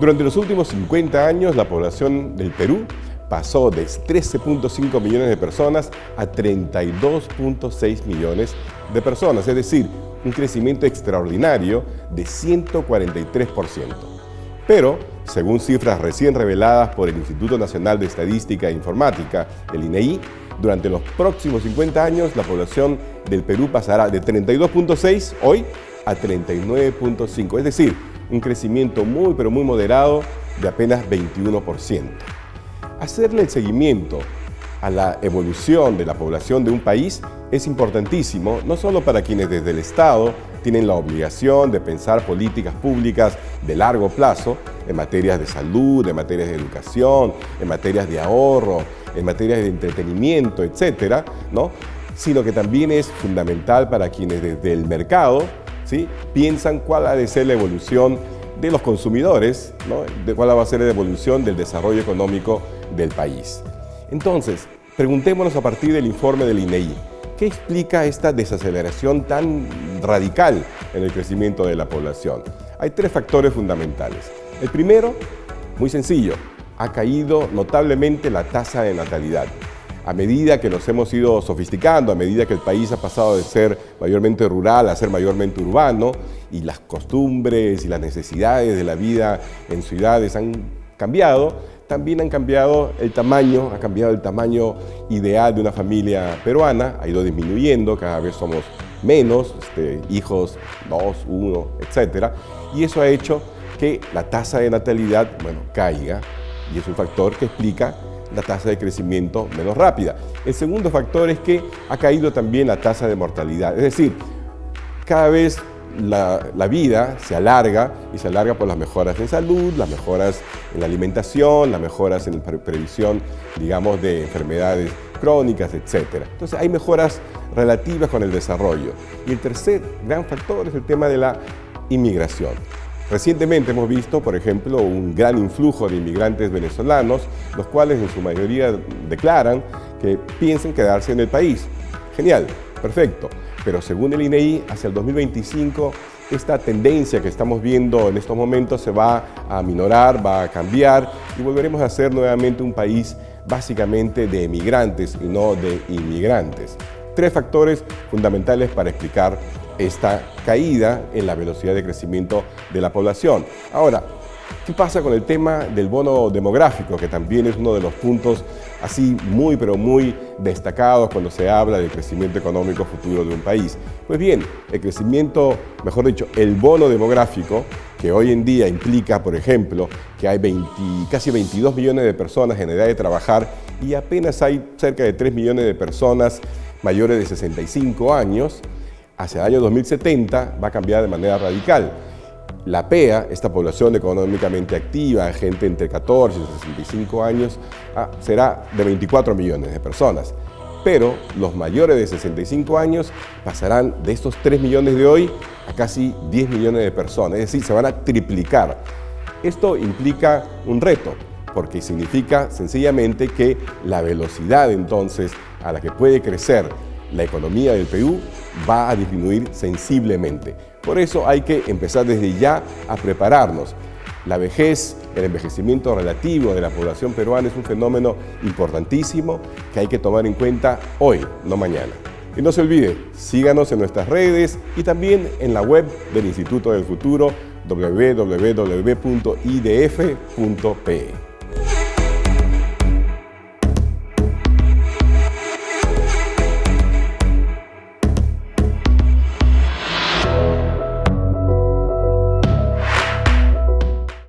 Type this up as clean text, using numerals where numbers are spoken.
Durante los últimos 50 años, la población del Perú pasó de 13.5 millones de personas a 32.6 millones de personas, es decir, un crecimiento extraordinario de 143%. Pero, según cifras recién reveladas por el Instituto Nacional de Estadística e Informática, el INEI, durante los próximos 50 años la población del Perú pasará de 32.6 hoy a 39.5, es decir, un crecimiento muy pero muy moderado de apenas 21%. Hacerle el seguimiento a la evolución de la población de un país es importantísimo, no solo para quienes desde el Estado tienen la obligación de pensar políticas públicas de largo plazo en materias de salud, en materias de educación, en materias de ahorro, en materias de entretenimiento, etcétera, ¿no? Sino que también es fundamental para quienes desde el mercado, ¿sí?, piensan cuál ha de ser la evolución de los consumidores, ¿no?, de cuál va a ser la evolución del desarrollo económico del país. Entonces, preguntémonos a partir del informe del INEI, ¿qué explica esta desaceleración tan radical en el crecimiento de la población? Hay tres factores fundamentales. El primero, muy sencillo, ha caído notablemente la tasa de natalidad. A medida que nos hemos ido sofisticando, a medida que el país ha pasado de ser mayormente rural a ser mayormente urbano, y las costumbres y las necesidades de la vida en ciudades han cambiado, también ha cambiado el tamaño ideal de una familia peruana, ha ido disminuyendo, cada vez somos menos, hijos, 2, 1, etc. Y eso ha hecho que la tasa de natalidad, caiga, y es un factor que explica la tasa de crecimiento menos rápida. El segundo factor es que ha caído también la tasa de mortalidad, es decir, cada vez la vida se alarga, y se alarga por las mejoras en salud, las mejoras en la alimentación, las mejoras en la previsión, digamos, de enfermedades crónicas, etc. Entonces hay mejoras relativas con el desarrollo. Y el tercer gran factor es el tema de la inmigración. Recientemente hemos visto, por ejemplo, un gran influjo de inmigrantes venezolanos, los cuales en su mayoría declaran que piensan quedarse en el país. Genial, perfecto. Pero según el INEI, hacia el 2025, esta tendencia que estamos viendo en estos momentos se va a aminorar, va a cambiar, y volveremos a ser nuevamente un país básicamente de emigrantes y no de inmigrantes. Tres factores fundamentales para explicar esta caída en la velocidad de crecimiento de la población. Ahora, ¿qué pasa con el tema del bono demográfico, que también es uno de los puntos así muy pero muy destacados cuando se habla del crecimiento económico futuro de un país? Pues bien, el crecimiento, mejor dicho, el bono demográfico, que hoy en día implica, por ejemplo, que hay casi 22 millones de personas en edad de trabajar y apenas hay cerca de 3 millones de personas mayores de 65 años, hacia el año 2070 va a cambiar de manera radical. La PEA, esta población económicamente activa, gente entre 14 y 65 años, será de 24 millones de personas. Pero los mayores de 65 años pasarán de estos 3 millones de hoy a casi 10 millones de personas, es decir, se van a triplicar. Esto implica un reto, porque significa sencillamente que la velocidad entonces a la que puede crecer la economía del Perú va a disminuir sensiblemente. Por eso hay que empezar desde ya a prepararnos. La vejez, el envejecimiento relativo de la población peruana es un fenómeno importantísimo que hay que tomar en cuenta hoy, no mañana. Y no se olvide, síganos en nuestras redes y también en la web del Instituto del Futuro, www.idf.pe.